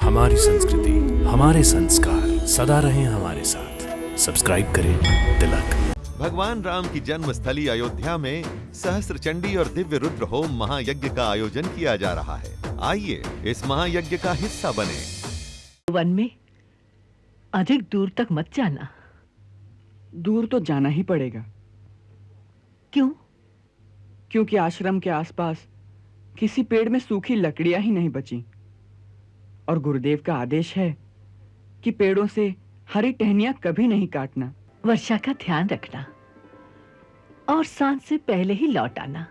हमारी संस्कृति, हमारे संस्कार सदा रहें हमारे साथ। सब्सक्राइब करें तिलक। भगवान राम की जन्मस्थली अयोध्या में सहस्त्र चंडी और दिव्य रुद्र होम महायज्ञ का आयोजन किया जा रहा है। आइए इस महायज्ञ का हिस्सा बने। वन में अधिक दूर तक मत जाना। दूर तो जाना ही पड़ेगा। क्यों? क्योंकि आश्रम के आसपास किसी पेड़ में सूखी लकड़ियां ही नहीं बची और गुरुदेव का आदेश है कि पेड़ों से हरी टहनियां कभी नहीं काटना। वर्षा का ध्यान रखना और सांझ से पहले ही लौट आना।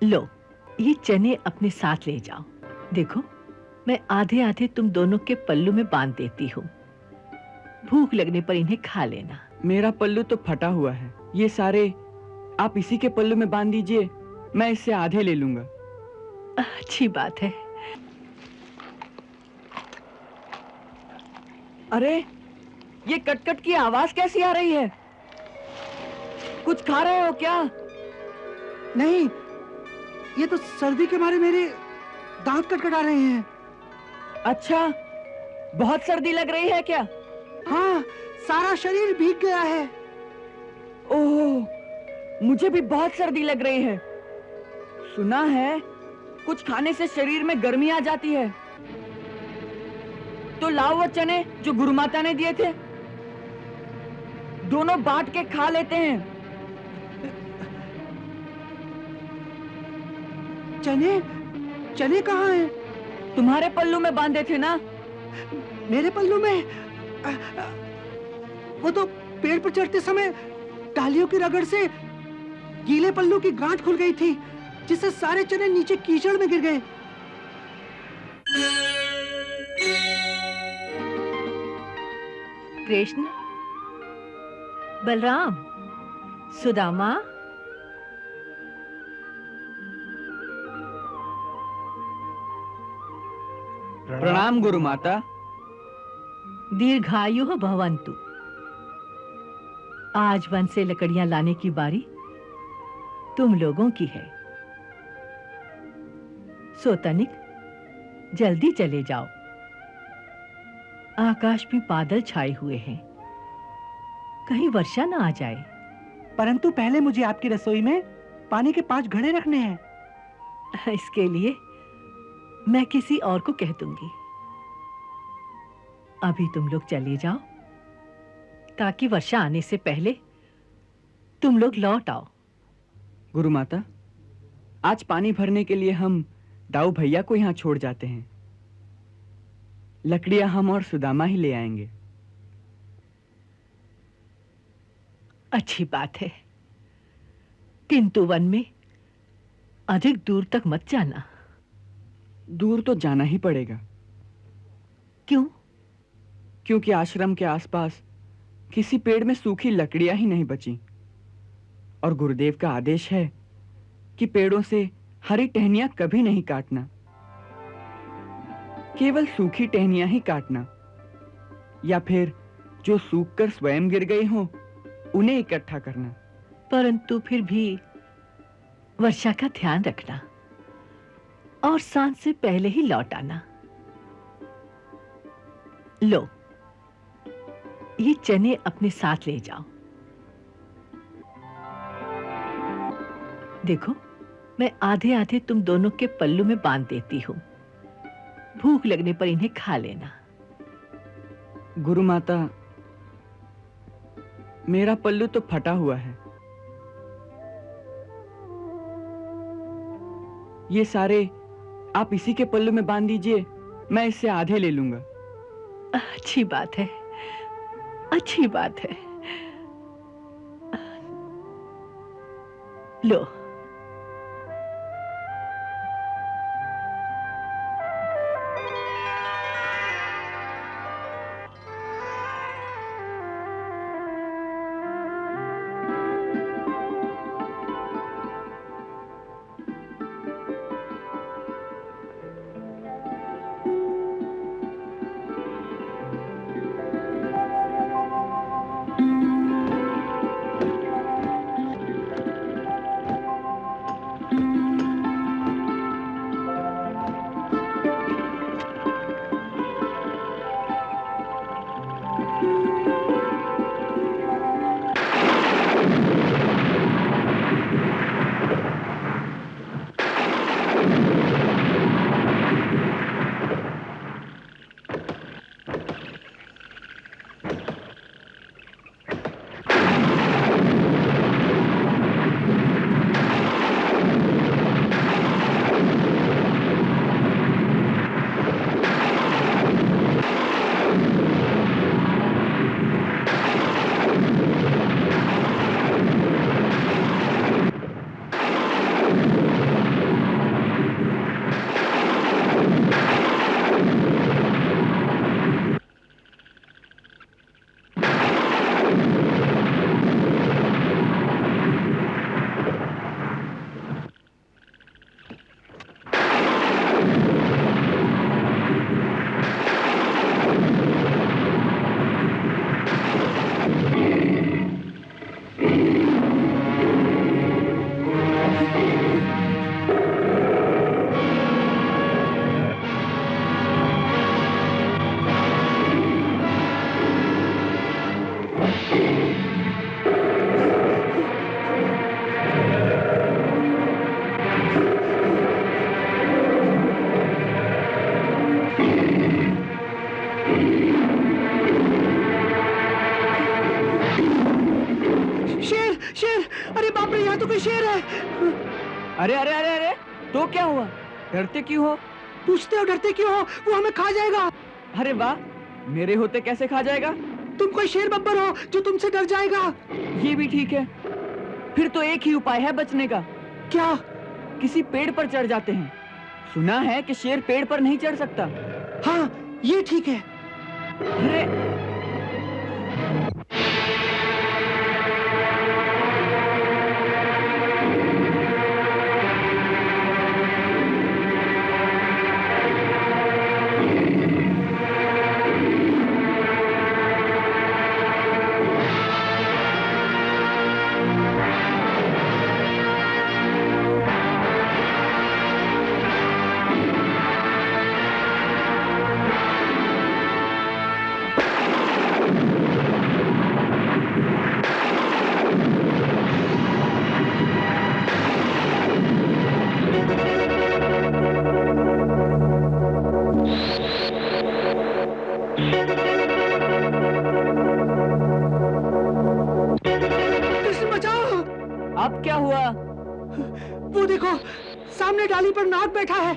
लो, ये चने अपने साथ ले जाओ। देखो, मैं आधे आधे तुम दोनों के पल्लू में बांध देती हूँ। भूख लगने पर इन्हें खा लेना। मेरा पल्लू तो फटा हुआ है। ये सारे आप इसी के पल्लू में बांध दीजिए, मैं इससे आधे ले लूंगा। अच्छी बात है। अरे, ये कटकट की आवाज कैसी आ रही है? कुछ खा रहे हो क्या? नहीं, ये तो सर्दी के मारे मेरे दांत कटकटा रहे हैं। अच्छा, बहुत सर्दी लग रही है क्या? हाँ, सारा शरीर भीग गया है। ओह, मुझे भी बहुत सर्दी लग रही है। सुना है कुछ खाने से शरीर में गर्मी आ जाती है। तो लाओ वो चने जो गुरु माता ने दिए थे, दोनों बांट के खा लेते हैं। चने? चने कहाँ हैं? तुम्हारे पल्लू में बांधे थे ना? मेरे पल्लू में? वो तो पेड़ पर चढ़ते समय डालियों की रगड़ से गीले पल्लू की गांठ खुल गई थी, जिससे सारे चने नीचे कीचड़ में गिर गए। कृष्ण, बलराम, सुदामा, प्रणाम गुरु माता। दीर्घायु भवन्तु। आज वन से लकड़ियां लाने की बारी तुम लोगों की है। सो तनिक जल्दी चले जाओ। आकाश में बादल छाए हुए हैं, कहीं वर्षा ना आ जाए। परंतु पहले मुझे आपकी रसोई में पानी के 5 घड़े रखने हैं। इसके लिए मैं किसी और को कह दूंगी। अभी तुम लोग चले जाओ ताकि वर्षा आने से पहले तुम लोग लौट आओ। गुरु माता, आज पानी भरने के लिए हम दाऊ भैया को यहाँ छोड़ जाते हैं। लकड़ियां हम और सुदामा ही ले आएंगे। अच्छी बात है, किंतु वन में अधिक दूर तक मत जाना। दूर तो जाना ही पड़ेगा। क्यों? क्योंकि आश्रम के आसपास किसी पेड़ में सूखी लकड़ियां ही नहीं बची और गुरुदेव का आदेश है कि पेड़ों से हरी टहनियां कभी नहीं काटना। केवल सूखी टहनियां ही काटना, या फिर जो सूखकर स्वयं गिर गए हों उन्हें इकट्ठा करना। परंतु फिर भी वर्षा का ध्यान रखना और सांझ से पहले ही लौट आना। लो, ये चने अपने साथ ले जाओ। देखो, मैं आधे आधे तुम दोनों के पल्लू में बांध देती हूँ। भूख लगने पर इन्हें खा लेना। गुरु माता, मेरा पल्लू तो फटा हुआ है। ये सारे आप इसी के पल्लू में बांध दीजिए, मैं इससे आधे ले लूंगा। अच्छी बात है, अच्छी बात है। लो, कोई शेर है। अरे अरे अरे अरे, तो क्या हुआ? डरते क्यों हो? पूछते हो डरते क्यों हो? वो हमें खा जाएगा। अरे वाह, मेरे होते कैसे खा जाएगा? तुम कोई शेर बब्बर हो जो तुमसे डर जाएगा। ये भी ठीक है। फिर तो एक ही उपाय है बचने का। क्या? किसी पेड़ पर चढ़ जाते हैं। सुना है कि शेर पेड़ पर नहीं चढ़ सकता। हाँ, ये ठीक है। अरे कृष्ण बचाओ। अब क्या हुआ? वो देखो, सामने डाली पर नाग बैठा है।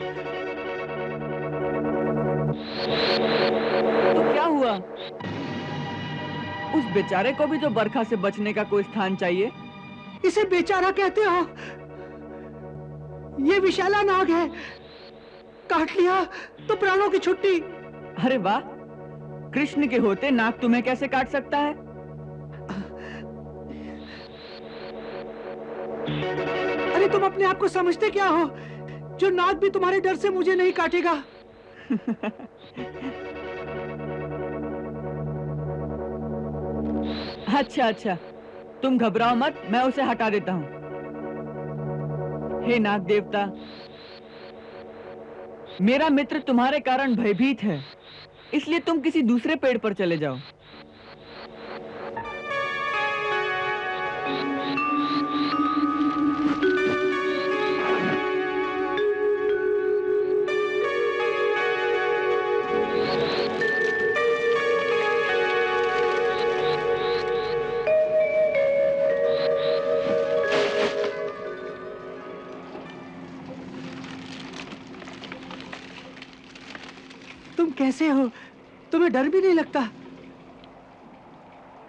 तो क्या हुआ? उस बेचारे को भी तो बरखा से बचने का कोई स्थान चाहिए। इसे बेचारा कहते हो? ये विशाला नाग है। काट लिया तो प्राणों की छुट्टी। अरे वाह, कृष्ण के होते नाग तुम्हें कैसे काट सकता है? अरे तुम अपने आप को समझते क्या हो? जो नाग भी तुम्हारे डर से मुझे नहीं काटेगा। अच्छा अच्छा, तुम घबराओ मत, मैं उसे हटा देता हूं। हे नाग देवता, मेरा मित्र तुम्हारे कारण भयभीत है, इसलिए तुम किसी दूसरे पेड़ पर चले जाओ। तुम कैसे हो? तुम्हें डर भी नहीं लगता?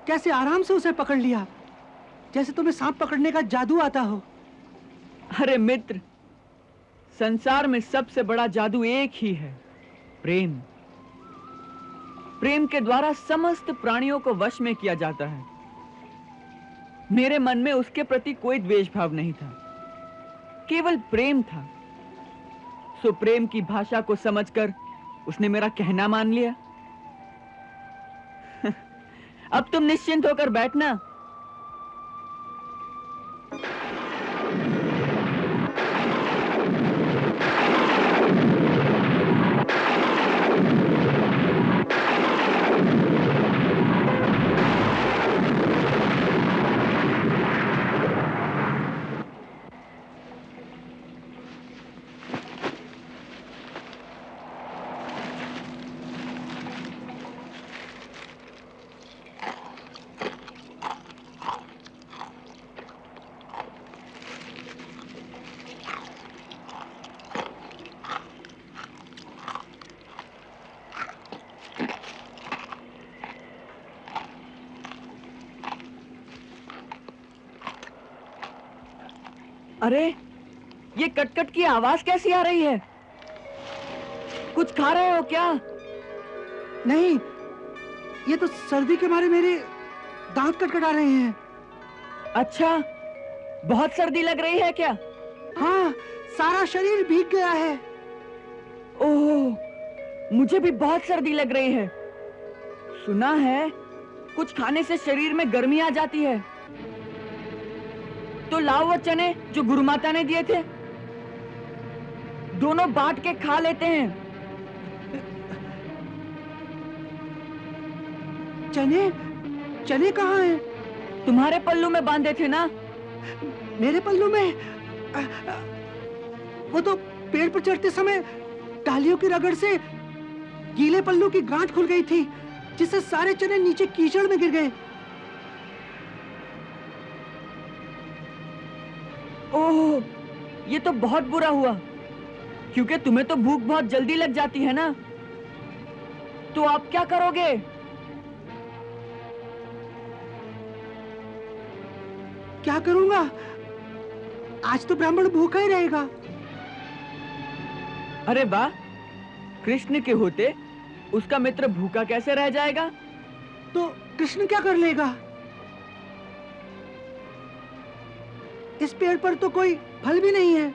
कैसे आराम से उसे पकड़ लिया, जैसे तुम्हें सांप पकड़ने का जादू आता हो। अरे मित्र, संसार में सबसे बड़ा जादू एक ही है, प्रेम। प्रेम के द्वारा समस्त प्राणियों को वश में किया जाता है। मेरे मन में उसके प्रति कोई द्वेष भाव नहीं था, केवल प्रेम था। सो प्रेम की भाषा को समझकर उसने मेरा कहना मान लिया। अब तुम निश्चिंत होकर बैठना। अरे, ये कटकट की आवाज कैसी आ रही है? कुछ खा रहे हो क्या? नहीं, ये तो सर्दी के मारे मेरे दांत कटकटा रहे हैं। अच्छा, बहुत सर्दी लग रही है क्या? हाँ, सारा शरीर भीग गया है। ओह, मुझे भी बहुत सर्दी लग रही है। सुना है कुछ खाने से शरीर में गर्मी आ जाती है। तो लाओ वो चने जो गुरु माता ने दिए थे, दोनों बांट के खा लेते हैं। चने? चने कहाँ हैं? तुम्हारे पल्लू में बांधे थे ना? मेरे पल्लू में? वो तो पेड़ पर चढ़ते समय डालियों की रगड़ से गीले पल्लू की गांठ खुल गई थी, जिससे सारे चने नीचे कीचड़ में गिर गए। ओह, ये तो बहुत बुरा हुआ, क्योंकि तुम्हें तो भूख बहुत जल्दी लग जाती है ना। तो आप क्या करोगे? क्या करूंगा? आज तो ब्राह्मण भूखा ही रहेगा। अरे वाह, कृष्ण के होते उसका मित्र भूखा कैसे रह जाएगा? तो कृष्ण क्या कर लेगा? इस पेड़ पर तो कोई फल भी नहीं है।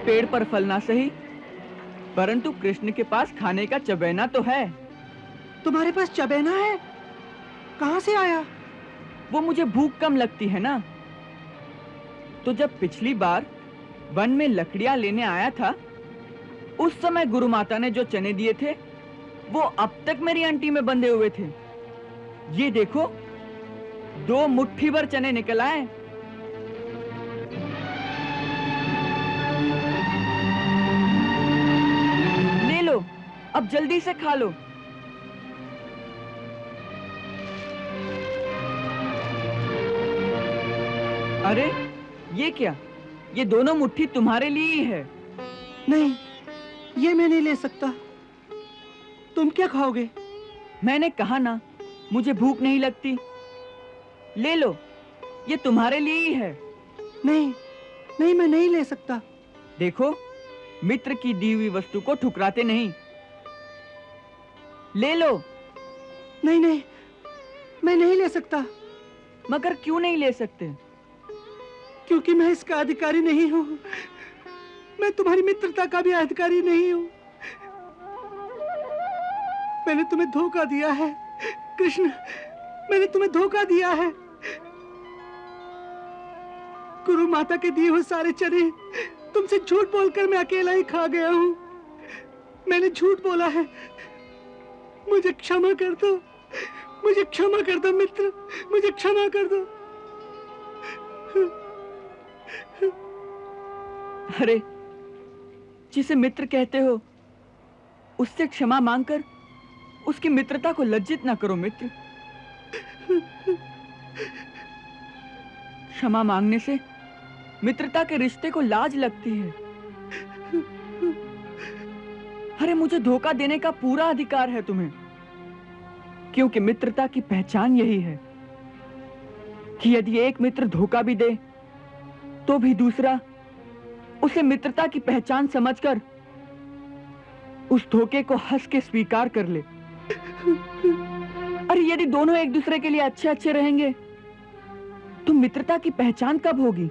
पेड़ पर फल ना सही, परंतु कृष्ण के पास खाने का चबैना तो है। तुम्हारे पास चबैना है? कहां से आया? वो मुझे भूख कम लगती है ना। तो जब पिछली बार वन में लकड़ियां लेने आया था, उस समय गुरु माता ने जो चने दिए थे वो अब तक मेरी अंटी में बंधे हुए थे। ये देखो, 2 मुट्ठी भर चने निकल आए। ले लो, अब जल्दी से खा लो। अरे ये क्या? ये दोनों मुट्ठी तुम्हारे लिए ही है। नहीं, ये मैं नहीं ले सकता। तुम क्या खाओगे? मैंने कहा ना, मुझे भूख नहीं लगती। ले लो, ये तुम्हारे लिए ही है। नहीं, नहीं, मैं नहीं ले सकता। देखो, मित्र की दी हुई वस्तु को ठुकराते नहीं। ले लो। नहीं, नहीं, मैं नहीं ले सकता। मगर क्यों नहीं ले सकते? क्योंकि मैं इसका अधिकारी नहीं हूँ। मैं तुम्हारी मित्रता का भी अधिकारी नहीं हूँ। मैंने तुम्हें धोखा दिया है कृष्ण, मैंने तुम्हें धोखा दिया है। गुरु माता के दिए हुए सारे चने तुमसे झूठ बोलकर मैं अकेला ही खा गया हूँ। मैंने झूठ बोला है। मुझे क्षमा कर दो, मुझे क्षमा कर दो मित्र, मुझे क्षमा कर दो। अरे, जिसे मित्र कहते हो उससे क्षमा मांगकर उसकी मित्रता को लज्जित ना करो मित्र। क्षमा मांगने से मित्रता के रिश्ते को लाज लगती है। अरे, मुझे धोखा देने का पूरा अधिकार है तुम्हें, क्योंकि मित्रता की पहचान यही है कि यदि एक मित्र धोखा भी दे तो भी दूसरा उसे मित्रता की पहचान समझकर उस धोखे को हंस के स्वीकार कर ले। अरे, यदि दोनों एक दूसरे के लिए अच्छे अच्छे रहेंगे तो मित्रता की पहचान कब होगी?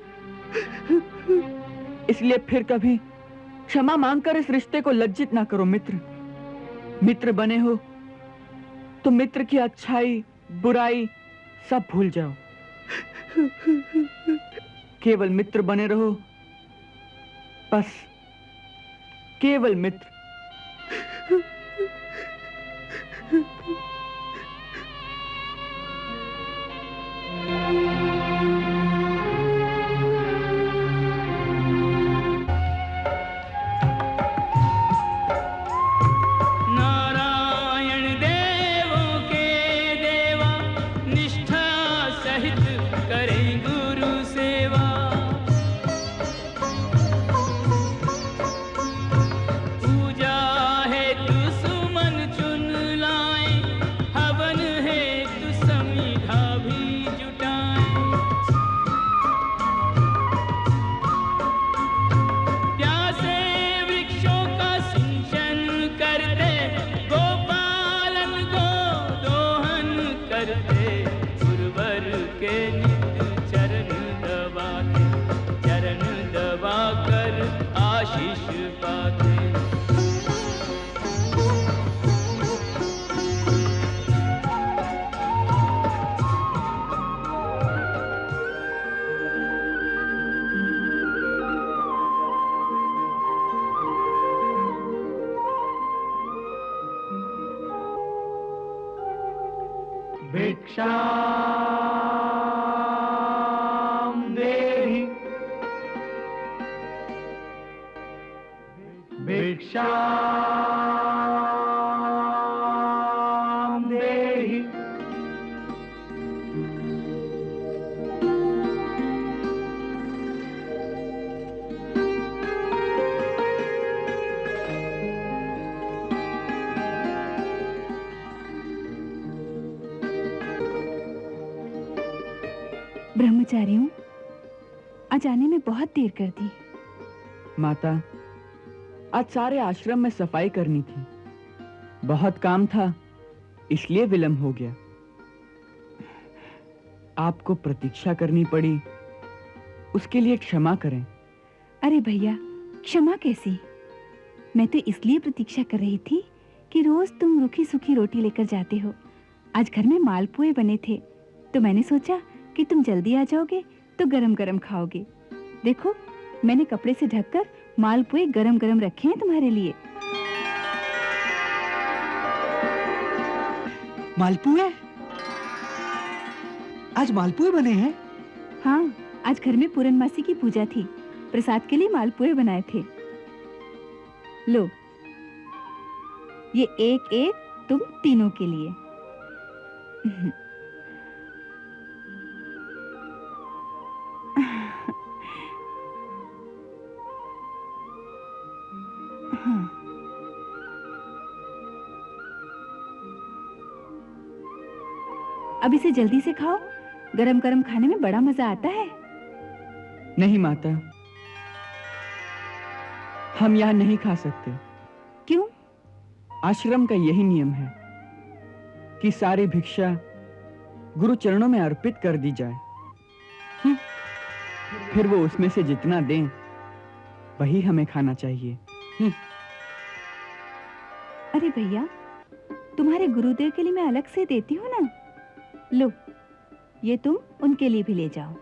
इसलिए फिर कभी क्षमा मांगकर इस रिश्ते को लज्जित ना करो मित्र। मित्र बने हो तो मित्र की अच्छाई बुराई सब भूल जाओ। केवल मित्र बने रहो, बस केवल मित्र। नारायण देवों के देवा, निष्ठा सहित करें गुरु सेवा। भिक्षाम देहि भिक्षाम देहि ब्रह्मचारियों, आज आने में बहुत देर कर दी। माता, आज सारे आश्रम में सफाई करनी थी। बहुत काम था, इसलिए विलंब हो गया। आपको प्रतीक्षा करनी पड़ी, उसके लिए क्षमा करें। अरे भैया, क्षमा कैसी? मैं तो इसलिए प्रतीक्षा कर रही थी कि रोज तुम रूखी सूखी रोटी लेकर जाते हो। आज घर में मालपुए बने थे, तो मैंने सोचा कि तुम जल्दी आ जाओगे तो गरम गरम खाओगे। देखो, मैंने कपड़े से ढककर मालपुए गरम गरम रखे हैं तुम्हारे लिए। मालपुए? आज मालपुए बने हैं? हाँ, आज घर में पूरनमासी की पूजा थी, प्रसाद के लिए मालपुए बनाए थे। लो, ये एक एक तुम तीनों के लिए। अब इसे जल्दी से खाओ, गरम गरम खाने में बड़ा मजा आता है। नहीं माता, हम यहाँ नहीं खा सकते। क्यों? आश्रम का यही नियम है कि सारी भिक्षा गुरु चरणों में अर्पित कर दी जाए। फिर वो उसमें से जितना दें वही हमें खाना चाहिए। अरे भैया, तुम्हारे गुरुदेव के लिए मैं अलग से देती हूँ ना। लो, ये तुम उनके लिए भी ले जाओ।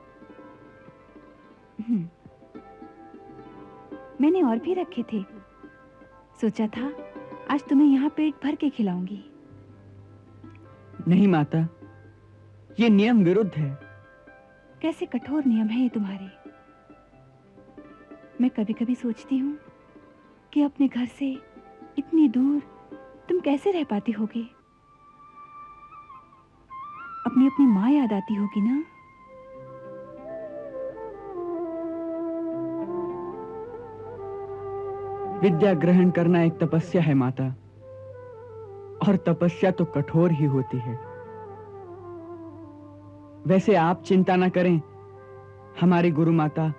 मैंने और भी रखे थे, सोचा था आज तुम्हें यहाँ पेट भर के खिलाऊंगी। नहीं माता, ये नियम विरुद्ध है। कैसे कठोर नियम है ये तुम्हारे। मैं कभी कभी सोचती हूँ कि अपने घर से इतनी दूर तुम कैसे रह पाती होगे। अपनी अपनी माँ याद आती होगी ना। विद्या ग्रहण करना एक तपस्या है माता, और तपस्या तो कठोर ही होती है। वैसे आप चिंता ना करें, हमारी गुरु माता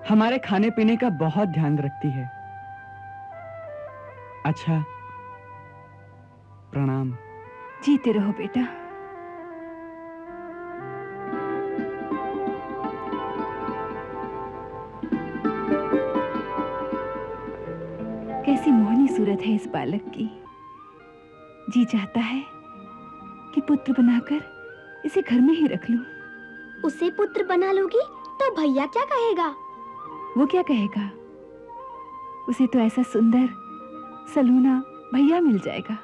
हमारे खाने पीने का बहुत ध्यान रखती है। अच्छा, प्रणाम। जीते रहो बेटा। कैसी मोहनी सूरत है इस बालक की। जी चाहता है कि पुत्र बनाकर इसे घर में ही रख लूं। उसे पुत्र बना लोगी तो भैया क्या कहेगा? वो क्या कहेगा? उसे तो ऐसा सुंदर सलूना भैया मिल जाएगा।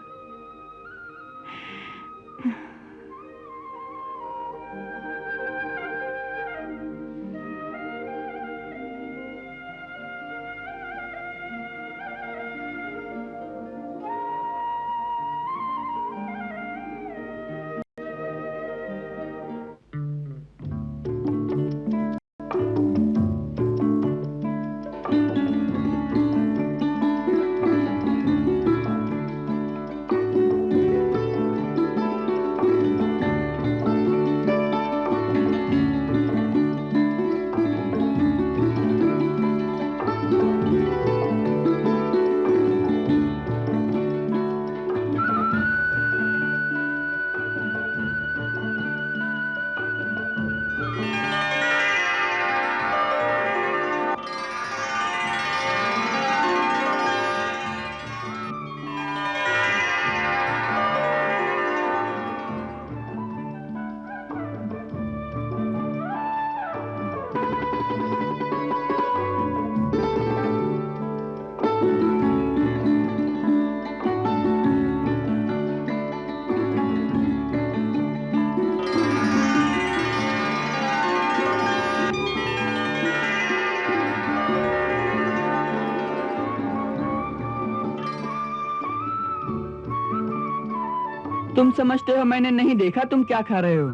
तुम समझते हो मैंने नहीं देखा तुम क्या खा रहे हो?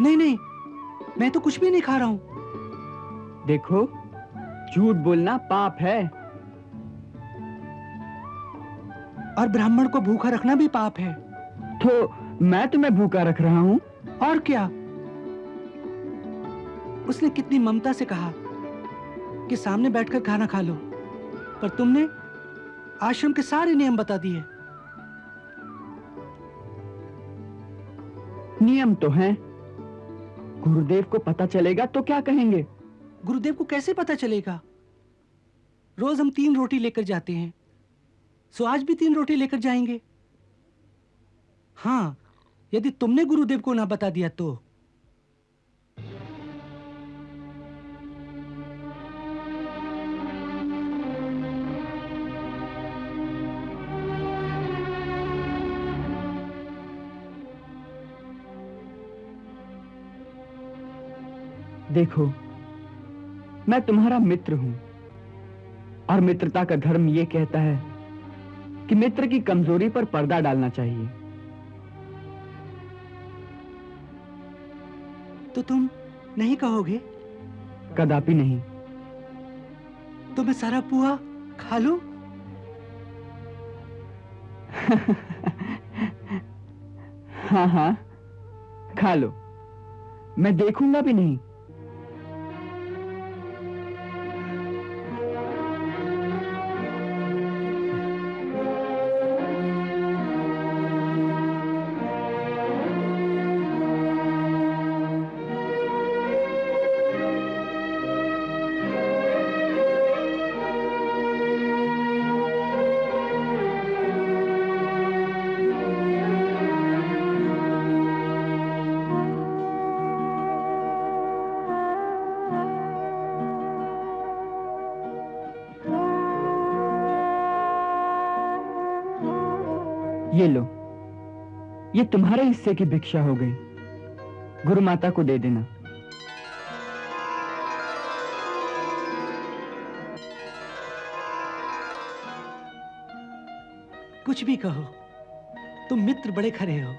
नहीं नहीं, मैं तो कुछ भी नहीं खा रहा हूं। देखो, झूठ बोलना पाप है। और ब्राह्मण को भूखा रखना भी पाप है। तो मैं तुम्हें भूखा रख रहा हूँ। और क्या? उसने कितनी ममता से कहा कि सामने बैठकर खाना खा लो, पर तुमने आश्रम के सारे नियम बता दिए। नियम तो हैं। गुरुदेव को पता चलेगा तो क्या कहेंगे? गुरुदेव को कैसे पता चलेगा? रोज हम 3 रोटी लेकर जाते हैं, सो आज भी 3 रोटी लेकर जाएंगे। हाँ, यदि तुमने गुरुदेव को ना बता दिया तो। देखो, मैं तुम्हारा मित्र हूं और मित्रता का धर्म यह कहता है कि मित्र की कमजोरी पर पर्दा डालना चाहिए। तो तुम नहीं कहोगे? कदापि नहीं। तो मैं सारा पुआ खा लूं? हाँ हाँ, खा लो, मैं देखूंगा भी नहीं। ये लो, ये तुम्हारे हिस्से की भिक्षा हो गई। गुरु माता को दे देना। कुछ भी कहो, तुम मित्र बड़े खरे हो।